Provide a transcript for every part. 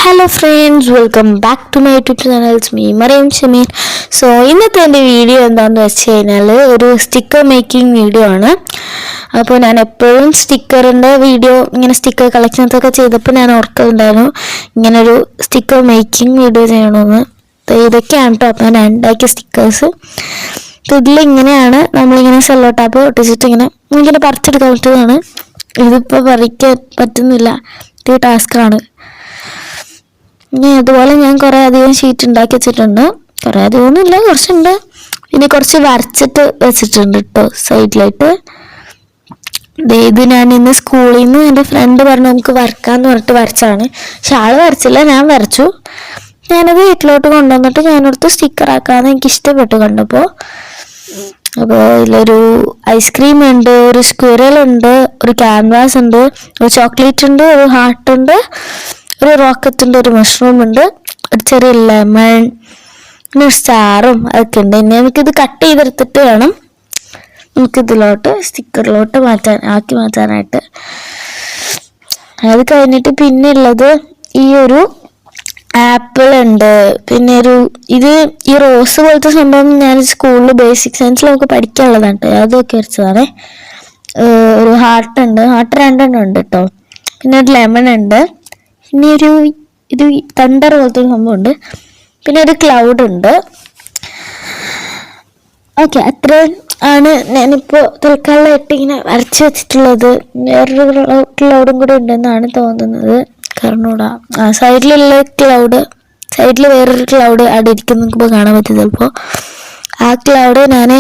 Hello friends, welcome back to my YouTube channels me Mariyam Shameen. So ഇന്നത്തെ എൻ്റെ video എന്താണെന്ന് വെച്ച് കഴിഞ്ഞാൽ ഒരു സ്റ്റിക്കർ മേക്കിംഗ് വീഡിയോ ആണ്. അപ്പോൾ ഞാൻ എപ്പോഴും സ്റ്റിക്കറിൻ്റെ വീഡിയോ ഇങ്ങനെ സ്റ്റിക്കർ കളക്ഷൻസൊക്കെ ചെയ്തപ്പോൾ ഞാൻ ഓർക്കുന്നുണ്ടായിരുന്നു ഇങ്ങനൊരു സ്റ്റിക്കർ മേക്കിംഗ് വീഡിയോ ചെയ്യണമെന്ന്. ഇതൊക്കെയാണ് കേട്ടോ അപ്പോൾ ഞാൻ ഉണ്ടാക്കിയ സ്റ്റിക്കേഴ്സ്. ഇതിലിങ്ങനെയാണ് നമ്മളിങ്ങനെ സെല്ലോ ടാപ്പ് ഒട്ടിച്ചിട്ട് ഇങ്ങനെ പറിച്ചെടുക്കാൻ പറ്റുന്നതാണ്. ഇതിപ്പോൾ പറിക്കാൻ പറ്റുന്നില്ല, ഇത് ടാസ്ക്കാണ്. അതുപോലെ ഞാൻ കുറേ അധികം ഷീറ്റ് ഉണ്ടാക്കി വെച്ചിട്ടുണ്ട്. കുറേ അധികമൊന്നും ഇല്ല, കുറച്ചുണ്ട്. പിന്നെ കുറച്ച് വരച്ചിട്ട് വെച്ചിട്ടുണ്ട് കേട്ടോ സൈഡിലായിട്ട്. ഇത് ഞാൻ ഇന്ന് സ്കൂളിൽ നിന്ന് എൻ്റെ ഫ്രണ്ട് പറഞ്ഞു നമുക്ക് വരക്കാമെന്ന് പറഞ്ഞിട്ട് വരച്ചാണ്. പക്ഷെ ആൾ വരച്ചില്ല, ഞാൻ വരച്ചു. ഞാനത് വീട്ടിലോട്ട് കൊണ്ടുവന്നിട്ട് ഞാനടുത്ത് സ്റ്റിക്കറാക്കാമെന്ന് എനിക്ക് ഇഷ്ടപ്പെട്ടു കണ്ടപ്പോൾ. അപ്പോൾ ഇതിലൊരു ഐസ്ക്രീം ഉണ്ട്, ഒരു സ്ക്വിറൽ ഉണ്ട്, ഒരു ക്യാൻവാസ് ഉണ്ട്, ഒരു ചോക്ലേറ്റ് ഉണ്ട്, ഒരു ഹാർട്ട് ഉണ്ട്, ഒരു റോക്കറ്റ് ഉണ്ട്, ഒരു മഷ്റൂം ഉണ്ട്, ഒരു ചെറിയ ലെമൺ, പിന്നെ ഒരു സ്റ്റാറും അതൊക്കെ ഉണ്ട്. ഇനി നമുക്കിത് കട്ട് ചെയ്തെടുത്തിട്ട് വേണം നമുക്കിതിലോട്ട് സ്റ്റിക്കറിലോട്ട് ആക്കി മാറ്റാനായിട്ട്. അത് കഴിഞ്ഞിട്ട് പിന്നെ ഉള്ളത് ഈ ഒരു ആപ്പിൾ ഉണ്ട്. പിന്നെ ഈ റോസ് പോലത്തെ സംഭവം ഞാൻ സ്കൂളിൽ ബേസിക് സയൻസിൽ നമുക്ക് പഠിക്കാനുള്ളതാണ്. അതൊക്കെ വരച്ചതാണേ. ഒരു ഹാർട്ട് ഉണ്ട്, ഹാർട്ട് രണ്ടെണ്ണം ഉണ്ട് കേട്ടോ. പിന്നെ ഒരു ലെമൺ ഉണ്ട്, പിന്നെ ഇത് തണ്ടർ പോലത്തെ ഒരു സംഭവം ഉണ്ട്, പിന്നെ ഒരു ക്ലൗഡ് ഉണ്ട്. ഓക്കെ, അത്രയും ആണ് ഞാനിപ്പോൾ തൽക്കാലമായിട്ട് ഇങ്ങനെ വരച്ച് വെച്ചിട്ടുള്ളത്. വേറൊരു ക്ലൗഡും കൂടെ ഉണ്ടെന്നാണ് തോന്നുന്നത്. കാരണം സൈഡിലുള്ള ക്ലൗഡ്, സൈഡിൽ വേറൊരു ക്ലൗഡ് അവിടെ ഇരിക്കുന്ന നമുക്കിപ്പോൾ കാണാൻ പറ്റും. ചിലപ്പോൾ ആ ക്ലൗഡ് ഞാൻ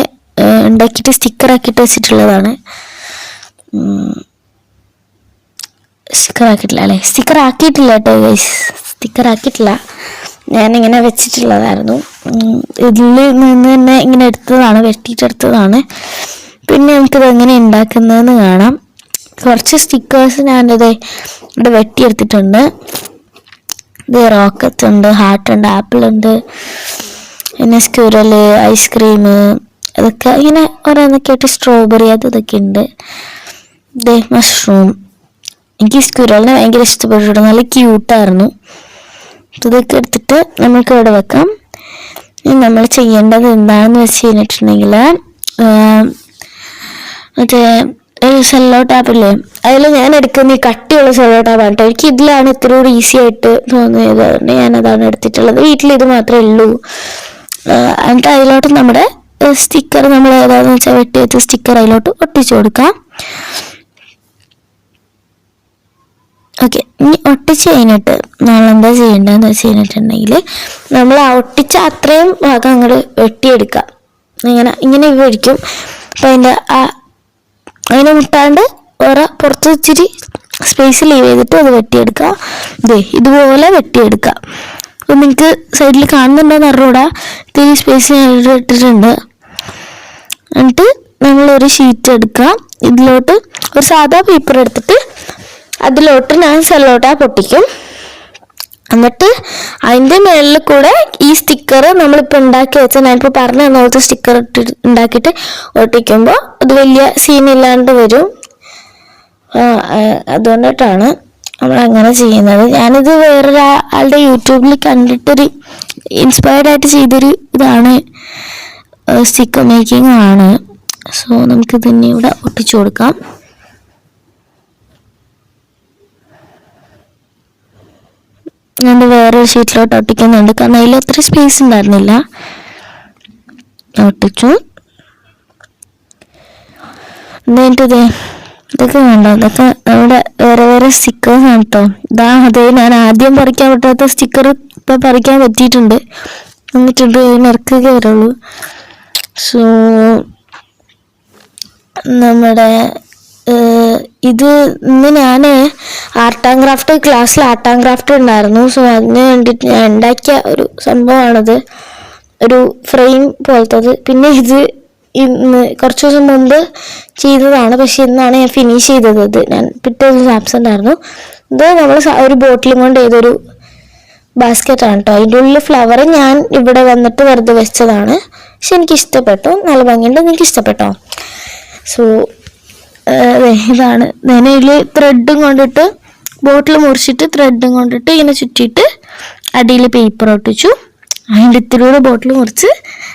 ഉണ്ടാക്കിയിട്ട് സ്റ്റിക്കറാക്കിയിട്ട് വെച്ചിട്ടുള്ളതാണ്. സ്റ്റിക്കർ ആക്കിയിട്ടില്ല കേട്ടോ ഗൈസ്, സ്റ്റിക്കർ ആക്കിയിട്ടില്ല, ഞാനിങ്ങനെ വെച്ചിട്ടുള്ളതായിരുന്നു. ഇതിൽ നിന്ന് തന്നെ ഇങ്ങനെ എടുത്തതാണ്, വെട്ടിയിട്ടെടുത്തതാണ്. പിന്നെ നമുക്കിത് എങ്ങനെ ഉണ്ടാക്കുന്നതെന്ന് കാണാം. കുറച്ച് സ്റ്റിക്കേഴ്സ് ഞാനിത് ഇവിടെ വെട്ടിയെടുത്തിട്ടുണ്ട്. ഇത് റോക്കറ്റ് ഉണ്ട്, ഹാർട്ട് ഉണ്ട്, ആപ്പിൾ ഉണ്ട്, പിന്നെ സ്ക്വിറൽ, ഐസ്ക്രീം, അതൊക്കെ ഇങ്ങനെ ഓരോന്നൊക്കെ ആയിട്ട് സ്ട്രോബെറി അതൊക്കെ ഉണ്ട്. ഇത് മഷ്റൂം, എനിക്ക് സ്ക്വിറലിനെ ഭയങ്കര ഇഷ്ടപ്പെട്ടു, നല്ല ക്യൂട്ടായിരുന്നു. ഇതൊക്കെ എടുത്തിട്ട് നമുക്ക് ഇവിടെ വെക്കാം. നമ്മൾ ചെയ്യേണ്ടത് എന്താണെന്ന് വെച്ച് കഴിഞ്ഞിട്ടുണ്ടെങ്കിൽ മറ്റേ ഒരു സെല്ലോ ടാപ്പില്ലേ, അതിൽ ഞാൻ എടുക്കുന്ന ഈ കട്ടിയുള്ള സെല്ലോ ടാപ്പാണ് കേട്ടോ. എനിക്ക് ഇതിലാണ് ഇത്തിരി കൂടി ഈസി ആയിട്ട് തോന്നിയത്, അതുകൊണ്ട് ഞാനതാണ് എടുത്തിട്ടുള്ളത്. വീട്ടിൽ ഇത് മാത്രമേ ഉള്ളൂ. എന്നിട്ട് അതിലോട്ട് നമ്മുടെ സ്റ്റിക്കർ നമ്മൾ ഏതാണെന്ന് വെച്ചാൽ വെട്ടി വെച്ച സ്റ്റിക്കർ അതിലോട്ട് ഒട്ടിച്ചു കൊടുക്കാം. ഓക്കെ, ഇനി ഒട്ടിച്ച് കഴിഞ്ഞിട്ട് നമ്മളെന്താ ചെയ്യേണ്ടതെന്ന് വെച്ച് കഴിഞ്ഞിട്ടുണ്ടെങ്കിൽ നമ്മൾ ആ ഒട്ടിച്ച അത്രയും ഭാഗം അങ്ങോട്ട് വെട്ടിയെടുക്കാം. ഇങ്ങനെ ഒഴിക്കും. അപ്പം അതിനെ മുട്ടാണ്ട് വേറെ പുറത്ത് ഇച്ചിരി സ്പേസ് ലീവ് ചെയ്തിട്ട് അത് വെട്ടിയെടുക്കുക. ഇതുപോലെ വെട്ടിയെടുക്കുക. അപ്പം നിങ്ങൾക്ക് സൈഡിൽ കാണുന്നുണ്ടോയെന്ന് അറിഞ്ഞൂടാ, ഇത്തിരി സ്പേസ് ഞാൻ ഇട്ടിട്ടുണ്ട്. എന്നിട്ട് നമ്മളൊരു ഷീറ്റ് എടുക്കുക. ഇതിലോട്ട് ഒരു സാധാ പേപ്പർ എടുത്തിട്ട് അതിലോട്ട് ഞാൻ സെല്ലോ ടാപ്പ് ഒട്ടിക്കും. എന്നിട്ട് അതിൻ്റെ മുകളിൽ കൂടെ ഈ സ്റ്റിക്കർ നമ്മളിപ്പോൾ ഉണ്ടാക്കി വെച്ചാൽ ഞാനിപ്പോൾ പറഞ്ഞ പോലത്തെ സ്റ്റിക്കർ ഉണ്ടാക്കിയിട്ട് ഒട്ടിക്കുമ്പോൾ അത് വലിയ സീനില്ലാണ്ട് വരും. അതുകൊണ്ടിട്ടാണ് നമ്മൾ അങ്ങനെ ചെയ്യുന്നത്. ഞാനിത് വേറൊരാളുടെ യൂട്യൂബിൽ കണ്ടിട്ടൊരു ഇൻസ്പയർഡ് ആയിട്ട് ചെയ്തൊരു ഇതാണ്, സ്റ്റിക്കർ മേക്കിംഗ് ആണ്. സോ നമുക്ക് തന്നെ ഇവിടെ ഒട്ടിച്ചു കൊടുക്കാം. ഞാൻ വേറൊരു ഷീറ്റിലോട്ട് ഒട്ടിക്കുന്നുണ്ട്, കാരണം അതിൽ അത്ര സ്പേസ് ഉണ്ടായിരുന്നില്ല. ഒട്ടിച്ചു. എന്നിട്ട് ഇതൊക്കെ വേണ്ടോ, ഇതൊക്കെ നമ്മുടെ വേറെ വേറെ സ്റ്റിക്കേഴ്സ് ആണ് കേട്ടോ. അതേ ഞാൻ ആദ്യം പറിക്കാൻ പറ്റാത്ത സ്റ്റിക്കർ ഇപ്പം പറിക്കാൻ പറ്റിയിട്ടുണ്ട്. എന്നിട്ടുണ്ട് നിറക്കുക വരുള്ളൂ. സോ നമ്മുടെ ഇന്ന് ഞാൻ ആർട്ട് ആൻഡ് ക്രാഫ്റ്റ് ക്ലാസ്സിൽ ആർട്ട് ആൻഡ് ക്രാഫ്റ്റ് ഉണ്ടായിരുന്നു. സോ അതിന് വേണ്ടിയിട്ട് ഞാൻ ഉണ്ടാക്കിയ ഒരു സംഭവമാണത്, ഒരു ഫ്രെയിം പോലത്തത്. പിന്നെ ഇത് ഇന്ന് കുറച്ച് ദിവസം മുമ്പ് ചെയ്തതാണ്, പക്ഷെ ഇന്നാണ് ഞാൻ ഫിനിഷ് ചെയ്തത്. ഇത് ഞാൻ പിറ്റേ ദിവസം ആബ്സെൻ്റ് ആയിരുന്നു. ഇത് നമ്മൾ ഒരു ബോട്ടിലും കൊണ്ട് ചെയ്തൊരു ബാസ്ക്കറ്റാണ് കേട്ടോ. അതിൻ്റെ ഉള്ളിൽ ഫ്ലവർ ഞാൻ ഇവിടെ വന്നിട്ട് വെറുതെ വെച്ചതാണ്. പക്ഷെ എനിക്ക് ഇഷ്ടപ്പെട്ടു, നല്ല ഭംഗിയുണ്ട്, എനിക്ക് ഇഷ്ടപ്പെട്ടോ. സോ ഇതാണ് ഞാൻ ഇതിൽ ത്രെഡും കൊണ്ടിട്ട് ബോട്ടിൽ മുറിച്ചിട്ട് ത്രെഡും കൊണ്ടിട്ട് ഇങ്ങനെ ചുറ്റിയിട്ട് അടിയിൽ പേപ്പർ ഒട്ടിച്ചു. അതിൻ്റെ ഇത്തിലൂടെ ബോട്ടിൽ മുറിച്ച്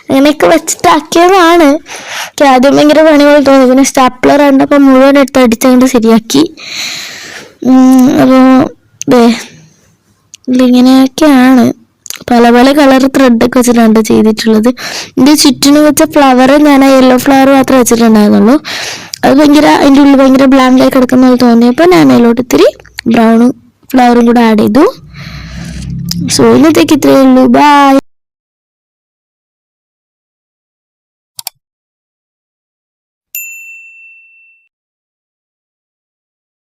അങ്ങനെയൊക്കെ വെച്ചിട്ടാക്കിയതാണ്. എനിക്ക് ആദ്യം ഭയങ്കര പണി പോലെ തോന്നി. പിന്നെ സ്റ്റാപ്ലർ കണ്ടപ്പോൾ മുഴുവൻ എടുത്ത് അടിച്ചങ്ങോട്ട് ശരിയാക്കി. അപ്പോൾ ഇങ്ങനെയൊക്കെയാണ് പല പല കളർ ത്രെഡൊക്കെ വെച്ചിട്ടാണ് ചെയ്തിട്ടുള്ളത്. ഇതിൻ്റെ ചുറ്റിനും വെച്ച ഫ്ലവർ ഞാൻ ആ യെല്ലോ ഫ്ലവർ മാത്രമേ വെച്ചിട്ടുണ്ടായിരുന്നുള്ളൂ. അത് ഭയങ്കര അതിൻ്റെ ഉള്ളിൽ ഭയങ്കര ബ്ലാങ്കായി കിടക്കുന്ന പോലെ തോന്നിയപ്പോൾ ഞാൻ അതിലോട്ട് ഇത്തിരി ബ്രൗൺ ഫ്ലവറും കൂടെ ആഡ് ചെയ്തു. സോ ഇന്നത്തേക്ക് ഇത്രയേ ഉള്ളൂ. ബൈ.